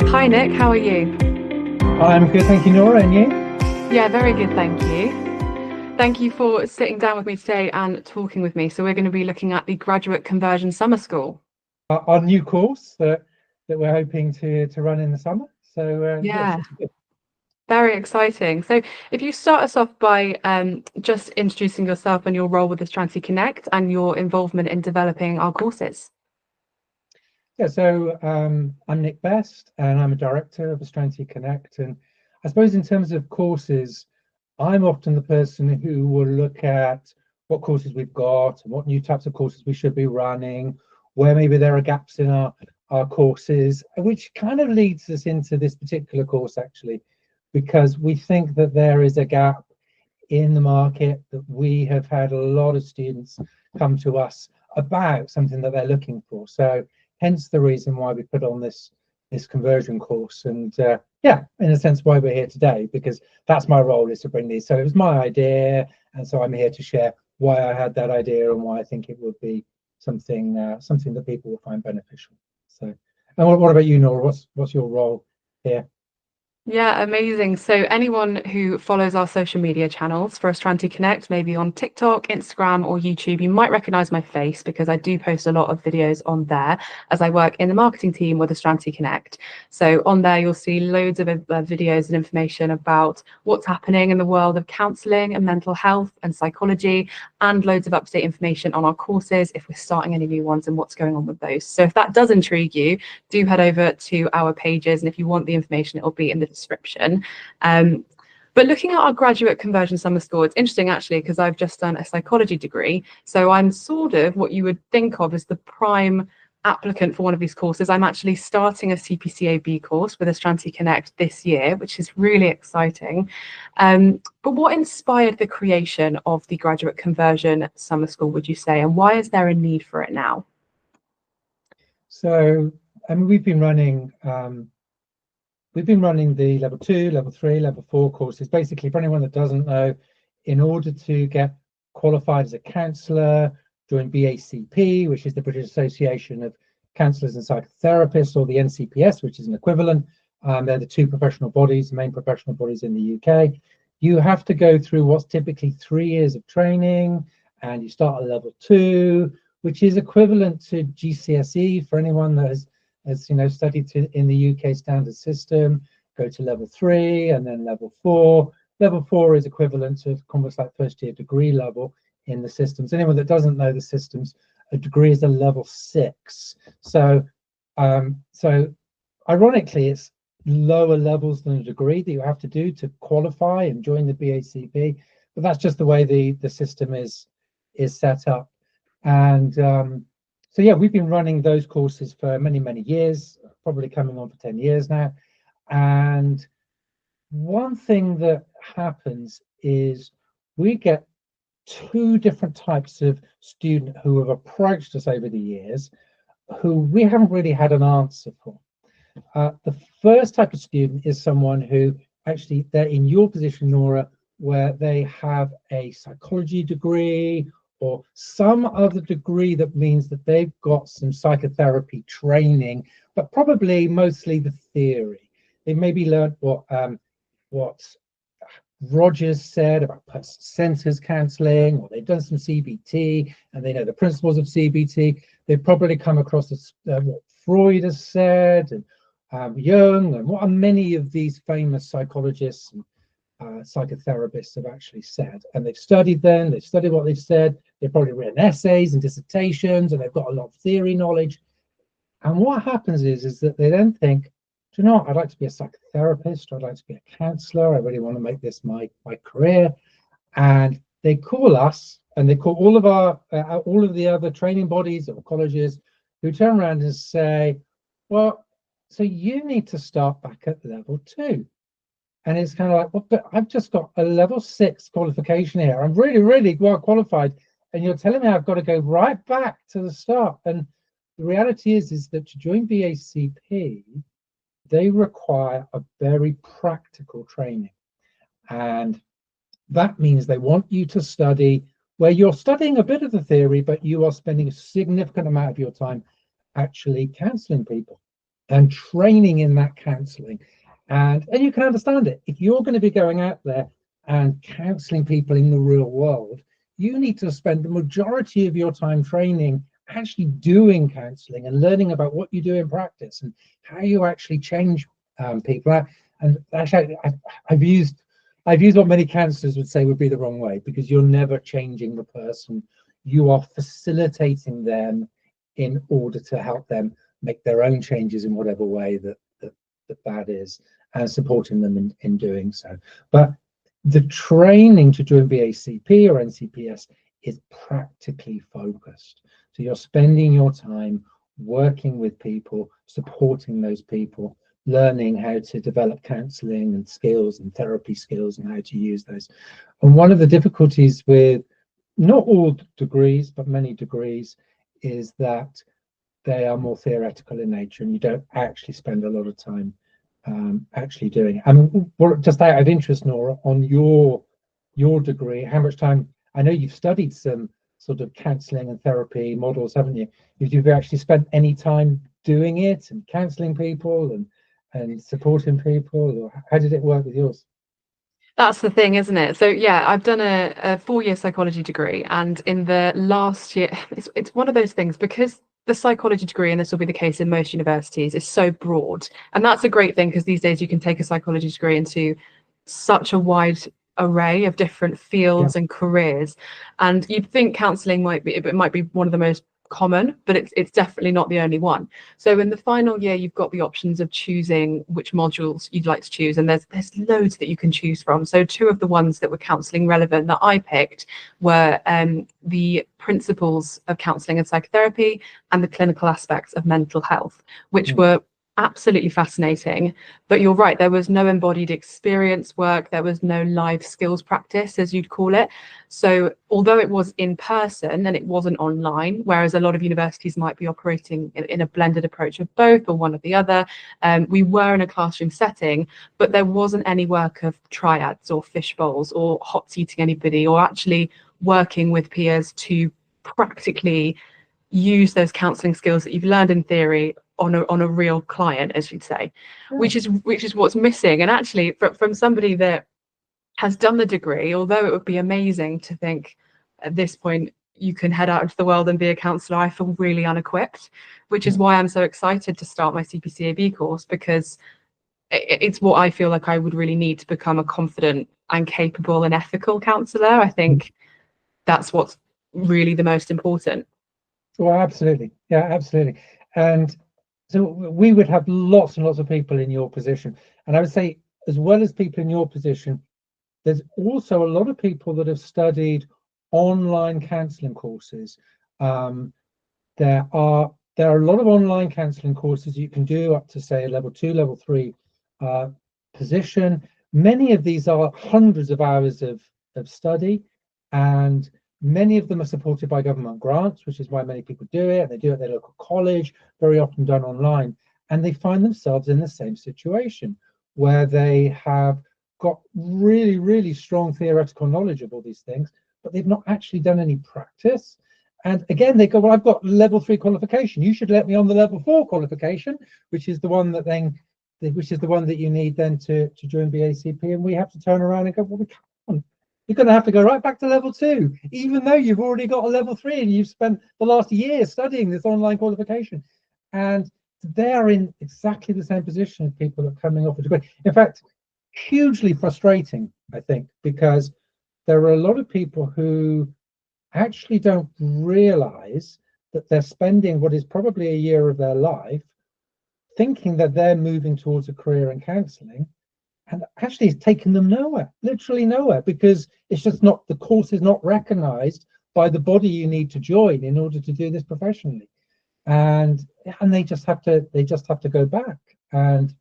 Hi Nick, how are you? I'm good, thank you, Nora, and you? Yeah, very good, thank you. Thank you for sitting down with me today and talking with me. So we're going to be looking at the Graduate Conversion Summer School. Our new course that we're hoping to run in the summer. So yeah, it Yeah, should be good. very exciting. So if you start us off by just introducing yourself and your role with Astranti Connect and your involvement in developing our courses. Yeah, so I'm Nick Best, and I'm a director of Astranti Connect. And I suppose in terms of courses, I'm often the person who will look at what courses we've got and what new types of courses we should be running, where maybe there are gaps in our courses, which kind of leads us into this particular course actually, because we think that there is a gap in the market, that we have had a lot of students come to us about something that they're looking for. So hence the reason why we put on this conversion course. And yeah, in a sense why we're here today, because that's my role, is to bring these. So it was my idea, and so I'm here to share why I had that idea and why I think it would be something that people will find beneficial. So, and what about you, Nora? What's your role here? Yeah, amazing. So anyone who follows our social media channels for Astranti Connect, maybe on TikTok, Instagram, or YouTube, you might recognize my face because I do post a lot of videos on there as I work in the marketing team with Astranti Connect. So on there, you'll see loads of videos and information about what's happening in the world of counselling and mental health and psychology, and loads of up-to-date information on our courses if we're starting any new ones and what's going on with those. So if that does intrigue you, do head over to our pages, and if you want the information, it will be in the description. But looking at our graduate conversion summer school, it's interesting actually, because I've just done a psychology degree. So I'm sort of what you would think of as the prime applicant for one of these courses. I'm actually starting a CPCAB course with Astranti Connect this year, which is really exciting. But what inspired the creation of the graduate conversion summer school, would you say, and why is there a need for it now? So, I mean, we've been running the level 2, level 3, level 4 courses. Basically, for anyone that doesn't know, in order to get qualified as a counsellor, join BACP, which is the British Association of Counsellors and Psychotherapists, or the NCPS, which is an equivalent. They're the two professional bodies, main professional bodies in the UK. You have to go through what's typically 3 years of training, and you start at level 2, which is equivalent to GCSE for anyone that has studied in the UK standard system. Go to level 3 and then level 4. Level 4 is equivalent to almost like first year degree level in the systems. Anyone that doesn't know the systems, a degree is a level 6. So ironically, it's lower levels than a degree that you have to do to qualify and join the BACP, but that's just the way the system is set up. And so yeah, we've been running those courses for many years, probably coming on for 10 years now. And one thing that happens is we get two different types of student who have approached us over the years, who we haven't really had an answer for. The first type of student is someone who actually, they're in your position, Nora, where they have a psychology degree or some other degree that means that they've got some psychotherapy training, but probably mostly the theory. They've maybe learned what Rogers said about person-centered counselling, or they've done some CBT and they know the principles of CBT. They've probably come across what Freud has said, and Jung, and what many of these famous psychologists and psychotherapists have actually said. And they've studied them, they've studied what they've said, they've probably written essays and dissertations, and they've got a lot of theory knowledge. And what happens is that they then think, do you know what, I'd like to be a psychotherapist, I'd like to be a counsellor, I really want to make this my career. And they call us, and they call all of the other training bodies or colleges, who turn around and say, well, so you need to start back at level 2. And it's kind of like, well, but I've just got a level 6 qualification here. I'm really well qualified. And you're telling me I've got to go right back to the start. And the reality is that to join BACP, they require a very practical training. And that means they want you to study where you're studying a bit of the theory, but you are spending a significant amount of your time actually counselling people. and training in that counselling. And you can understand it. If you're going to be going out there and counselling people in the real world, you need to spend the majority of your time training actually doing counselling and learning about what you do in practice and how you actually change people. And actually, I've used what many counsellors would say would be the wrong way, because you're never changing the person. You are facilitating them in order to help them make their own changes in whatever way that is, and supporting them in doing so. But the training to do a BACP or NCPS is practically focused. So you're spending your time working with people, supporting those people, learning how to develop counselling and skills and therapy skills and how to use those. And one of the difficulties with not all degrees, but many degrees, is that they are more theoretical in nature and you don't actually spend a lot of time actually doing it. I mean, just out of interest, Nora, on your degree, how much time? I know you've studied some sort of counselling and therapy models, haven't you? Have you actually spent any time doing it and counselling people and supporting people, or how did it work with yours? That's the thing, isn't it? So yeah, I've done a 4-year psychology degree, and in the last year, it's one of those things, because the psychology degree, and this will be the case in most universities, is so broad. And that's a great thing, because these days you can take a psychology degree into such a wide array of different fields and careers. And you'd think counselling might be one of the most common, but it's definitely not the only one. So in the final year, you've got the options of choosing which modules you'd like to choose, and there's loads that you can choose from. So 2 of the ones that were counselling relevant that I picked were the principles of counselling and psychotherapy and the clinical aspects of mental health, which were absolutely fascinating. But you're right, there was no embodied experience work, there was no live skills practice, as you'd call it. So although it was in person and it wasn't online, whereas a lot of universities might be operating in a blended approach of both or one or the other, we were in a classroom setting, but there wasn't any work of triads or fish bowls or hot seating anybody, or actually working with peers to practically use those counselling skills that you've learned in theory on a real client, as you'd say, which is what's missing. And actually, from somebody that has done the degree, although it would be amazing to think at this point you can head out into the world and be a counsellor, I feel really unequipped, which is why I'm so excited to start my CPCAB course, because it's what I feel like I would really need to become a confident and capable and ethical counsellor. I think that's what's really the most important. Well, absolutely. Yeah, absolutely. And so we would have lots and lots of people in your position. And I would say, as well as people in your position, there's also a lot of people that have studied online counselling courses. There are a lot of online counselling courses you can do up to, say, a level 2, level 3 position. Many of these are hundreds of hours of study, and many of them are supported by government grants, which is why many people do it. They do it at their local college, very often done online, and they find themselves in the same situation where they have got really, really strong theoretical knowledge of all these things, but they've not actually done any practice. And again, they go, well, I've got level 3 qualification. You should let me on the level 4 qualification, which is the one that you need then to join BACP. And we have to turn around and go, well, we can't. You're going to have to go right back to level 2, even though you've already got a level 3 and you've spent the last year studying this online qualification. And they're in exactly the same position as people that are coming off a degree. In fact, hugely frustrating, I think, because there are a lot of people who actually don't realize that they're spending what is probably a year of their life thinking that they're moving towards a career in counselling, and actually it's taken them nowhere, literally nowhere, because it's just not, the course is not recognized by the body you need to join in order to do this professionally. And they just have to go back. And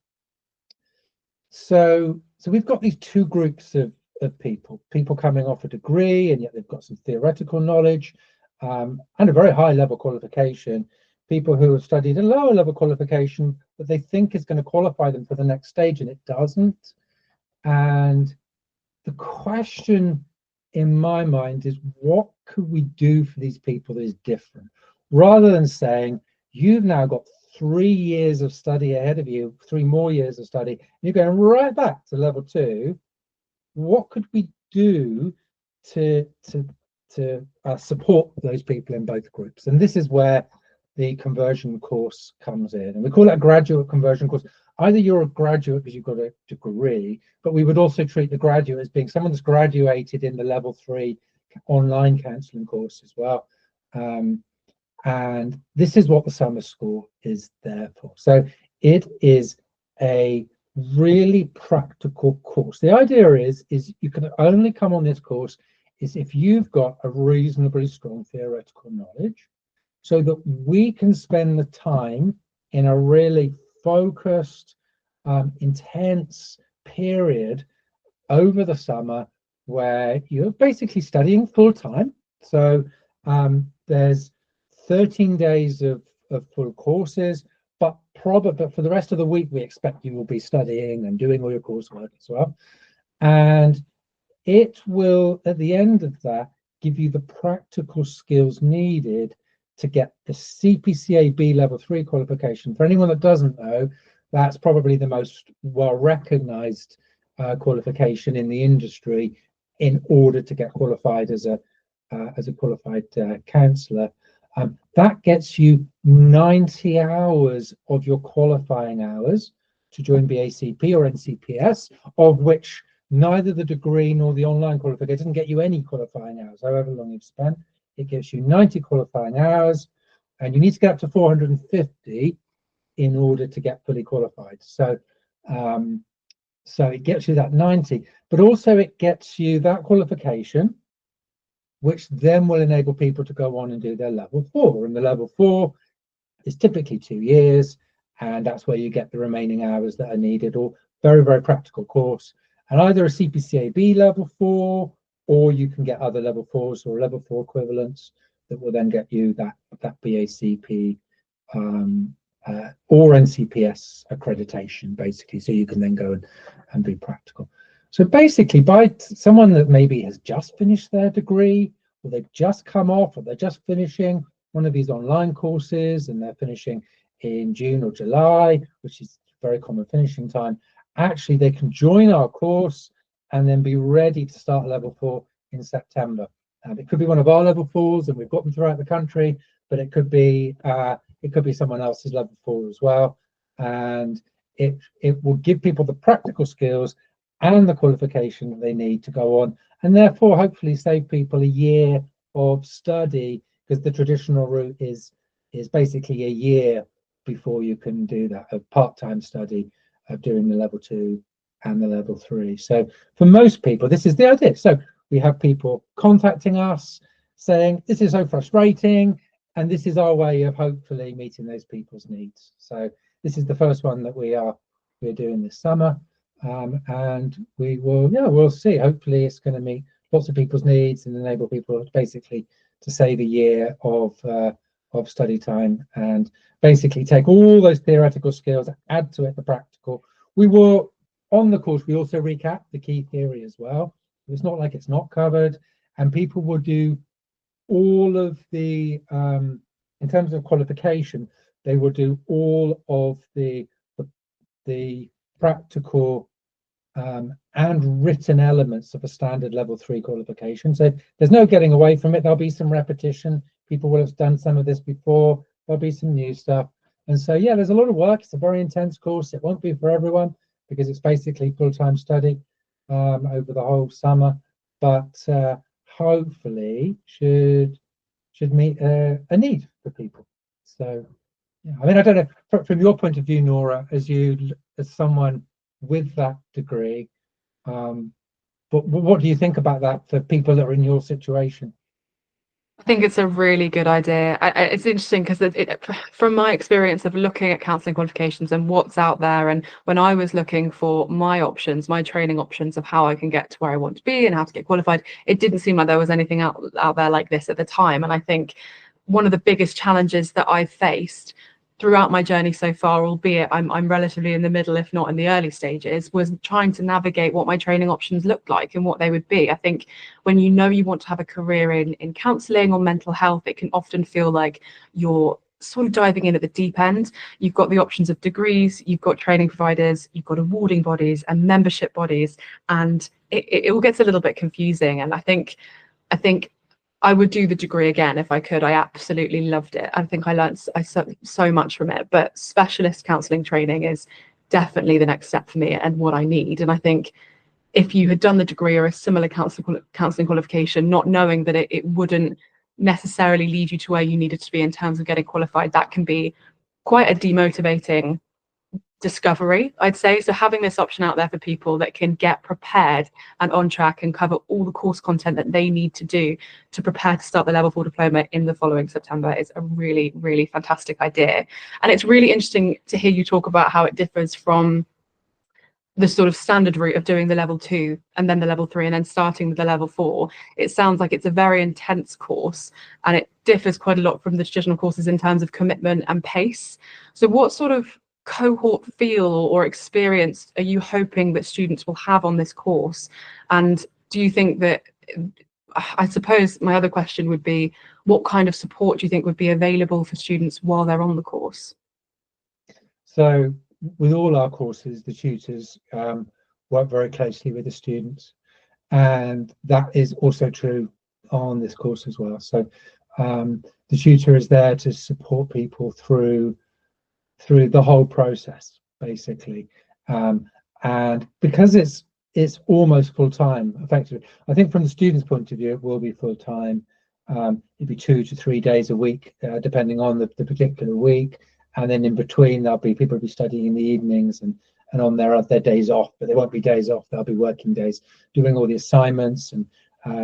so we've got these 2 groups of people coming off a degree, and yet they've got some theoretical knowledge and a very high level qualification. People who have studied a lower level qualification that they think is going to qualify them for the next stage, and it doesn't. And the question in my mind is, what could we do for these people that is different? Rather than saying, you've now got 3 years of study ahead of you, 3 more years of study, and you're going right back to level 2. What could we do to support those people in both groups? And this is where the conversion course comes in, and we call it a graduate conversion course. Either you're a graduate because you've got a degree, but we would also treat the graduate as being someone that's graduated in the level 3 online counselling course as well. And this is what the summer school is there for. So it is a really practical course. The idea is you can only come on this course is if you've got a reasonably strong theoretical knowledge, so that we can spend the time in a really focused, intense period over the summer where you're basically studying full time. So there's 13 days of full courses, but for the rest of the week, we expect you will be studying and doing all your coursework as well. And it will, at the end of that, give you the practical skills needed to get the CPCAB level 3 qualification. For anyone that doesn't know, that's probably the most well-recognized qualification in the industry in order to get qualified as a qualified counsellor. That gets you 90 hours of your qualifying hours to join BACP or NCPS, of which neither the degree nor the online qualification doesn't get you any qualifying hours, however long you've spent. It gives you 90 qualifying hours, and you need to get up to 450 in order to get fully qualified. So, so it gets you that 90, but also it gets you that qualification, which then will enable people to go on and do their level 4. And the level 4 is typically 2 years, and that's where you get the remaining hours that are needed, or very, very practical course. And either a CPCAB level 4, or you can get other level 4s or level 4 equivalents that will then get you that BACP or NCPS accreditation, basically, so you can then go and be practical. So basically, by someone that maybe has just finished their degree, or they've just come off, or they're just finishing one of these online courses, and they're finishing in June or July, which is very common finishing time, actually they can join our course and then be ready to start level 4 in September. It could be one of our level 4s, and we've got them throughout the country, but it could be someone else's level 4 as well. And it will give people the practical skills and the qualification that they need to go on, and therefore hopefully save people a year of study, because the traditional route is basically a year before you can do that, of part-time study of doing the level 2 and the level 3. So for most people, this is the idea. So we have people contacting us saying, this is so frustrating, and this is our way of hopefully meeting those people's needs. So this is the first one that we're doing this summer, and we'll see. Hopefully it's going to meet lots of people's needs and enable people basically to save a year of study time, and basically take all those theoretical skills, add to it the practical. We will, on the course, we also recap the key theory as well. It's not like it's not covered, and people will do all of the, in terms of qualification, they will do all of the practical and written elements of a standard level 3 qualification. So there's no getting away from it. There'll be some repetition. People will have done some of this before. There'll be some new stuff. And so, yeah, there's a lot of work. It's a very intense course. It won't be for everyone because it's basically full-time study over the whole summer, but hopefully should meet a need for people. So, yeah, I mean, I don't know, from your point of view, Nora, as someone with that degree, but what do you think about that for people that are in your situation? I think it's a really good idea. It's interesting because from my experience of looking at counselling qualifications and what's out there, and when I was looking for my options, my training options of how I can get to where I want to be and how to get qualified, it didn't seem like there was anything out there like this at the time. And I think one of the biggest challenges that I've faced throughout my journey so far, albeit I'm relatively in the middle, if not in the early stages, was trying to navigate what my training options looked like and what they would be. I think when you know you want to have a career in counselling or mental health, it can often feel like you're sort of diving in at the deep end. You've got the options of degrees, you've got training providers, you've got awarding bodies and membership bodies, and it all gets a little bit confusing. And I think I would do the degree again if I could. I absolutely loved it. I think I learned so much from it. But specialist counselling training is definitely the next step for me and what I need. And I think if you had done the degree or a similar counselling qualification, not knowing that it wouldn't necessarily lead you to where you needed to be in terms of getting qualified, that can be quite a demotivating discovery, I'd say. So having this option out there for people that can get prepared and on track and cover all the course content that they need to do to prepare to start the level 4 diploma in the following September is a really, really fantastic idea. And it's really interesting to hear you talk about how it differs from the sort of standard route of doing the level 2 and then the level 3 and then starting with the level 4. It sounds like it's a very intense course, and it differs quite a lot from the traditional courses in terms of commitment and pace. So what sort of cohort feel or experience are you hoping that students will have on this course? And do you think that, I suppose my other question would be, what kind of support do you think would be available for students while they're on the course? So with all our courses, the tutors work very closely with the students, and that is also true on this course as well. So the tutor is there to support people through the whole process, basically, and because it's almost full-time, effectively. I think from the student's point of view, it will be full-time. It'd be 2 to 3 days a week, depending on the particular week. And then in between, there'll be people will be studying in the evenings and on their days off, but they won't be days off, they'll be working days, doing all the assignments and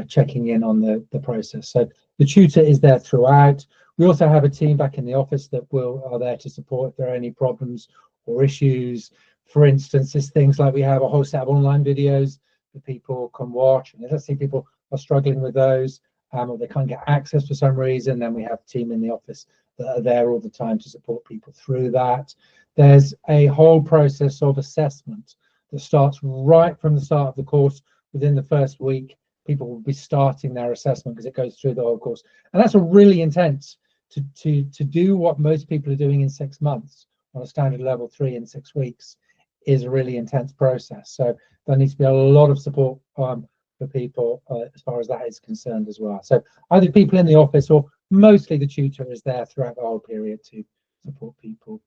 checking in on the process. So the tutor is there throughout. We also have a team back in the office that are there to support if there are any problems or issues. For instance, there's things like we have a whole set of online videos that people can watch, and let's say people are struggling with those, or they can't get access for some reason, then we have a team in the office that are there all the time to support people through that. There's a whole process of assessment that starts right from the start of the course. Within the first week, people will be starting their assessment because it goes through the whole course. And that's a really intense to do what most people are doing in 6 months on a standard level 3 in 6 weeks is a really intense process. So there needs to be a lot of support for people as far as that is concerned as well. So either people in the office or mostly the tutor is there throughout the whole period to support people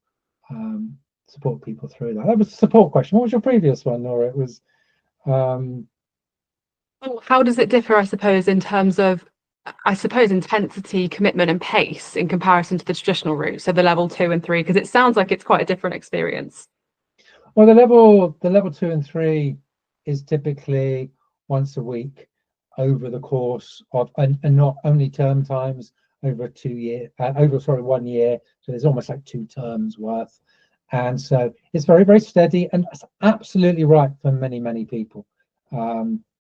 through that. That was a support question. What was your previous one, Nora? It was how does it differ, I suppose, in terms of, intensity, commitment and pace in comparison to the traditional route, so the level 2 and 3, because it sounds like it's quite a different experience. Well, the level 2 and 3 is typically once a week over the course of, and not only term times, over 1 year. So there's almost like 2 terms worth. And so it's very, very steady, and it's absolutely right for many, many people.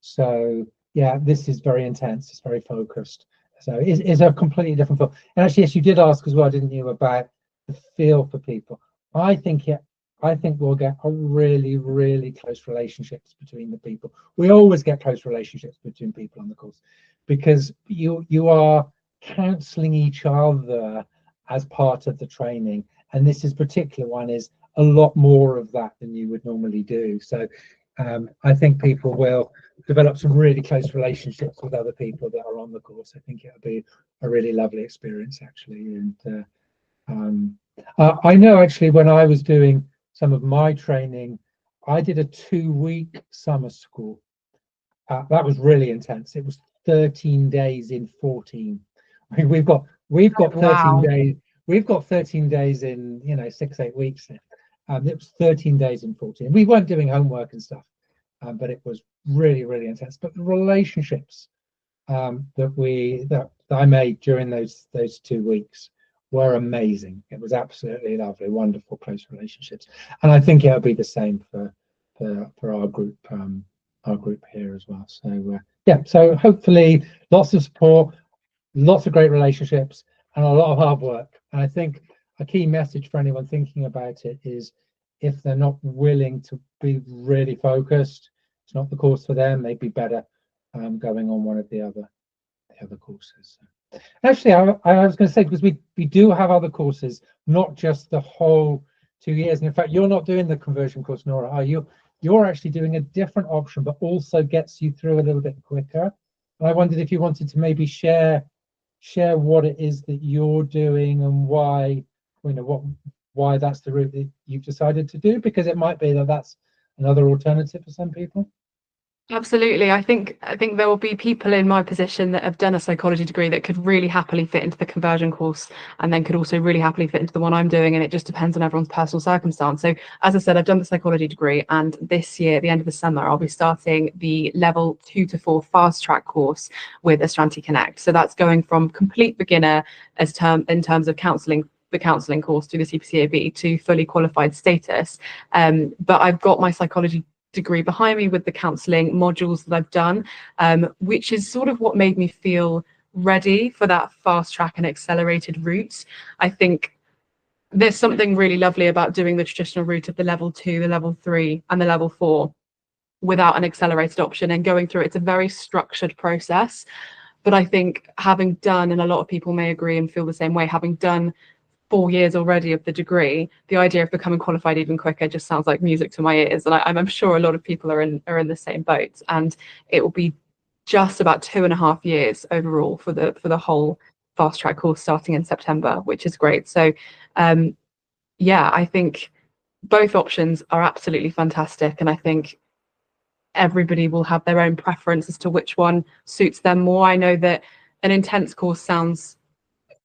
So yeah, this is very intense. It's very focused. So it's a completely different feel. And actually, yes, you did ask as well, didn't you, about the feel for people? I think we'll get a really, really close relationships between the people. We always get close relationships between people on the course because you are counselling each other as part of the training, and this particular one is a lot more of that than you would normally do. So I think people will develop some really close relationships with other people that are on the course. I think it'll be a really lovely experience, actually. And I know, actually, when I was doing some of my training, I did a 2-week summer school. That was really intense. It was 13 days in 14. I mean, we've got 13 Wow. days. We've got 13 days in 6-8 weeks. It was 13 days in 14. We weren't doing homework and stuff, but it was really, really intense. But the relationships that I made during those 2 weeks were amazing. It was absolutely lovely, wonderful, close relationships, and I think it'll be the same for our group here as well. So yeah, so hopefully lots of support, lots of great relationships, and a lot of hard work. And I think a key message for anyone thinking about it is, if they're not willing to be really focused, it's not the course for them. They'd be better going on one of the other courses. Actually, I was going to say, because we do have other courses, not just the whole 2 years. And in fact, you're not doing the conversion course, Nora, are you? You're actually doing a different option, but also gets you through a little bit quicker. And I wondered if you wanted to maybe share what it is that you're doing and why, why that's the route that you've decided to do, because it might be that that's another alternative for some people. Absolutely. I think there will be people in my position that have done a psychology degree that could really happily fit into the conversion course, and then could also really happily fit into the one I'm doing. And it just depends on everyone's personal circumstance. So as I said, I've done the psychology degree, and this year, at the end of the summer, I'll be starting the level 2 to 4 fast track course with Astranti Connect. So that's going from complete beginner in terms of counselling, the counselling course, to the CPCAB, to fully qualified status. But I've got my psychology degree behind me with the counselling modules that I've done, which is sort of what made me feel ready for that fast track and accelerated route. I think there's something really lovely about doing the traditional route of the level 2, the level 3, and the level 4 without an accelerated option and going through it. It's a very structured process. But I think having done, and a lot of people may agree and feel the same way, having done 4 years already of the degree, the idea of becoming qualified even quicker just sounds like music to my ears. And I'm sure a lot of people are in the same boat. And it will be just about 2.5 years overall for the whole fast track course starting in September, which is great. So yeah, I think both options are absolutely fantastic. And I think everybody will have their own preference as to which one suits them more. I know that an intense course sounds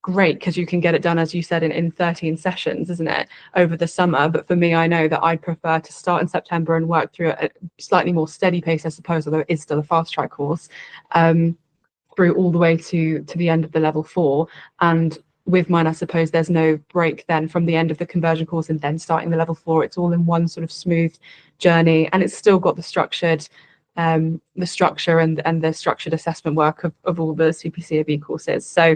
great because you can get it done, as you said, in 13 sessions, isn't it, over the summer. But for me, I know that I'd prefer to start in September and work through it at a slightly more steady pace, I suppose, although it is still a fast track course, through all the way to the end of the level 4. And with mine, I suppose there's no break then from the end of the conversion course and then starting the level 4. It's all in one sort of smooth journey, and it's still got the structure and the structured assessment work of all the CPCAB courses. So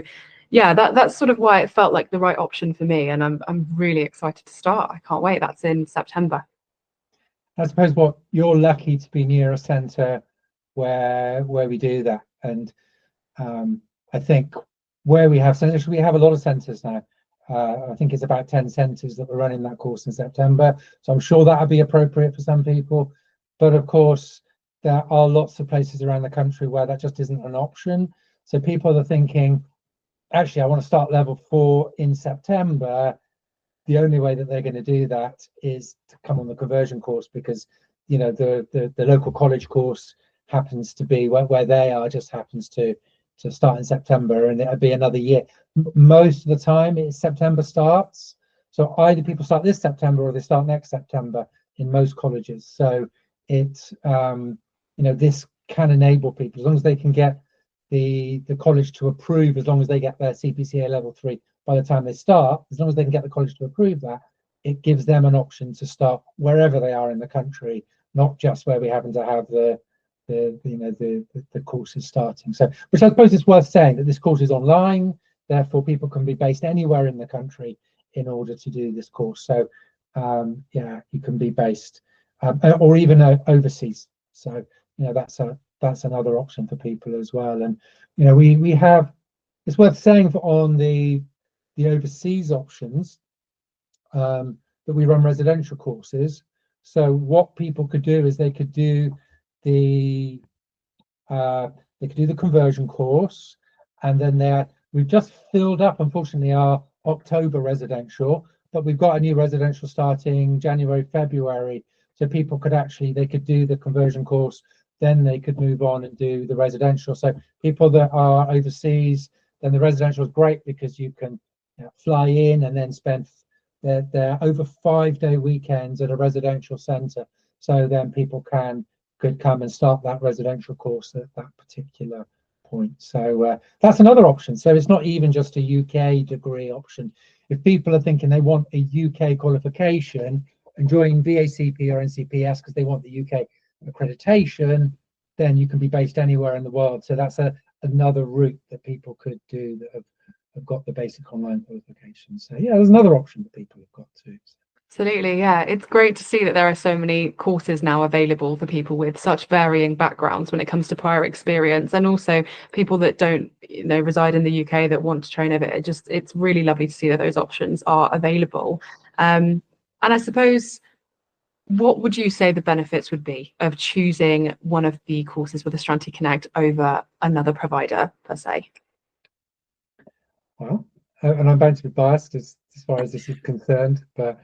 yeah, that's sort of why it felt like the right option for me, and I'm really excited to start. I can't wait. That's in September. I suppose what you're lucky to be near a centre where we do that, and I think where we have centres, we have a lot of centres now. I think it's about 10 centres that we're running that course in September, so I'm sure that would be appropriate for some people. But of course, there are lots of places around the country where that just isn't an option. So people are thinking, actually, I want to start level 4 in September. The only way that they're going to do that is to come on the conversion course, because the local college course happens to be where they are, just happens to start in September, and it'll be another year. Most of the time it's September starts, so either people start this September or they start next September in most colleges. So it's this can enable people, as long as they can get the college to approve, as long as they get their CPCA level 3 by the time they start, as long as they can get the college to approve that, it gives them an option to start wherever they are in the country, not just where we happen to have the courses starting. So, which I suppose is worth saying, that this course is online, therefore people can be based anywhere in the country in order to do this course. So yeah, you can be based or even overseas. So that's another option for people as well. And we have, it's worth saying, on the overseas options, that we run residential courses. So what people could do is they could do the conversion course, and then we've just filled up, unfortunately, our October residential, but we've got a new residential starting January, February. So people could they could do the conversion course, then they could move on and do the residential. So people that are overseas, then the residential is great, because you can fly in and then spend their over 5-day weekends at a residential centre. So then people could come and start that residential course at that particular point. So that's another option. So it's not even just a UK degree option. If people are thinking they want a UK qualification and join VACP or NCPS because they want the UK accreditation, then you can be based anywhere in the world. So that's another route that people could do that have got the basic online qualifications. So yeah, there's another option that people have got too. Absolutely, yeah. It's great to see that there are so many courses now available for people with such varying backgrounds when it comes to prior experience, and also people that don't, reside in the UK that want to train over it. It's really lovely to see that those options are available. And I suppose, what would you say the benefits would be of choosing one of the courses with Astranti Connect over another provider per se? Well, and I'm bound to be biased as far as this is concerned, but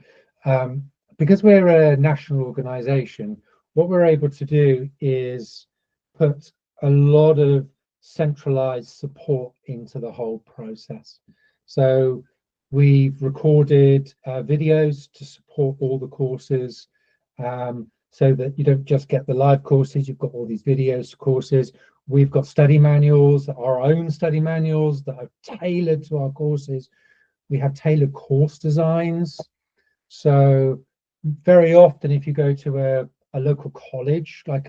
because we're a national organisation, what we're able to do is put a lot of centralised support into the whole process. So we've recorded videos to support all the courses, so that you don't just get the live courses, you've got all these videos courses. We've got study manuals, our own study manuals that are tailored to our courses. We have tailored course designs. So very often, if you go to a local college, like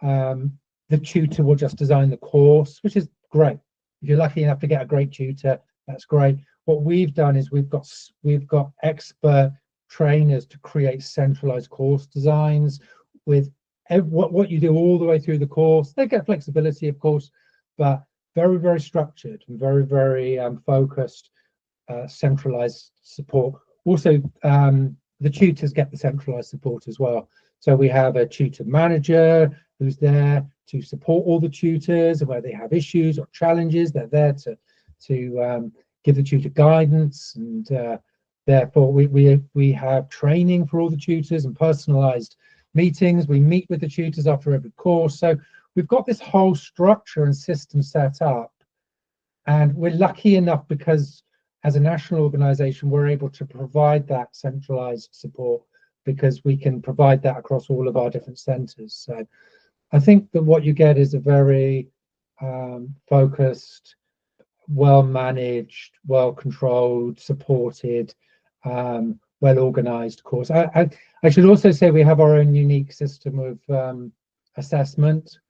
the tutor will just design the course, which is great. If you're lucky enough to get a great tutor, that's great. What we've done is we've got expert trainers to create centralized course designs with what you do all the way through the course. They get flexibility, of course, but very, very structured and very, very focused, centralized support. Also, the tutors get the centralized support as well. So we have a tutor manager who's there to support all the tutors, and where they have issues or challenges, they're there to give the tutor guidance, and therefore we have training for all the tutors and personalized meetings. We meet with the tutors after every course. So we've got this whole structure and system set up, and we're lucky enough because as a national organisation, we're able to provide that centralised support because we can provide that across all of our different centres. So I think that what you get is a very focused, well-managed, well-controlled, supported, well-organised course. I should also say we have our own unique system of assessment,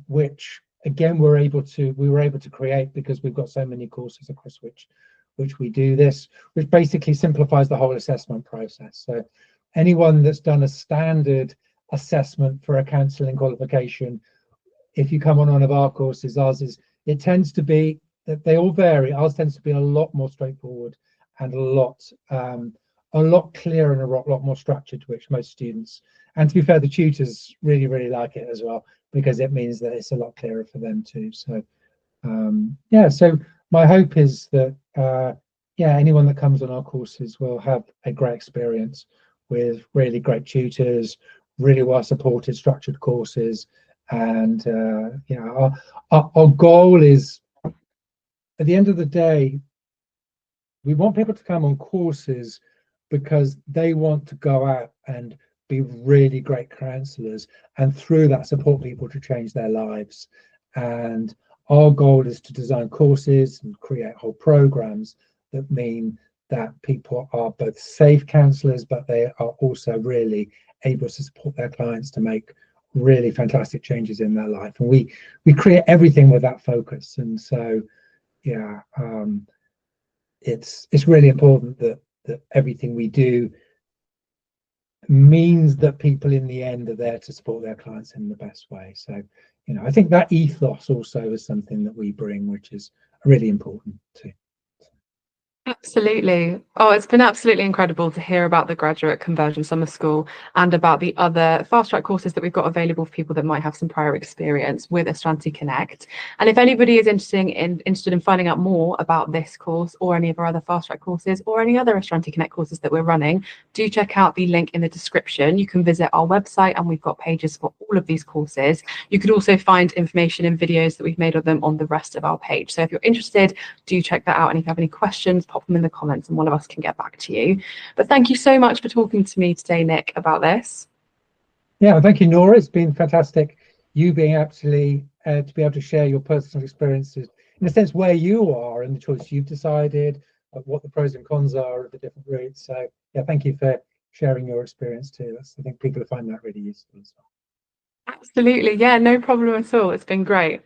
which again we were able to create because we've got so many courses across which we do this, which basically simplifies the whole assessment process. So anyone that's done a standard assessment for a counselling qualification, if you come on one of our courses, it tends to be that they all vary. Ours tends to be a lot more straightforward and a lot clearer and a lot more structured, which most students, and to be fair, the tutors really like it as well, because it means that it's a lot clearer for them too. So yeah, so my hope is that anyone that comes on our courses will have a great experience with really great tutors, really well supported, structured courses, and our goal is, at the end of the day, we want people to come on courses because they want to go out and be really great counsellors, and through that support people to change their lives. And our goal is to design courses and create whole programs that mean that people are both safe counsellors, but they are also really able to support their clients to make really fantastic changes in their life. And we create everything with that focus. And so yeah, it's really important that everything we do means that people in the end are there to support their clients in the best way. So I think that ethos also is something that we bring, which is really important too. Absolutely. Oh, it's been absolutely incredible to hear about the Graduate Conversion Summer School and about the other fast track courses that we've got available for people that might have some prior experience with Astranti Connect. And if anybody is interested in finding out more about this course or any of our other fast track courses or any other Astranti Connect courses that we're running, do check out the link in the description. You can visit our website and we've got pages for all of these courses. You could also find information and videos that we've made of them on the rest of our page. So if you're interested, do check that out. And if you have any questions, pop them in the comments and one of us can get back to you. But thank you so much for talking to me today, Nick, about this. Yeah, thank you, Nora. It's been fantastic, you being actually to be able to share your personal experiences, in a sense, where you are and the choice you've decided, what the pros and cons are of the different routes. So yeah, thank you for sharing your experience too. I think people find that really useful as well. Absolutely. Yeah, no problem at all. It's been great.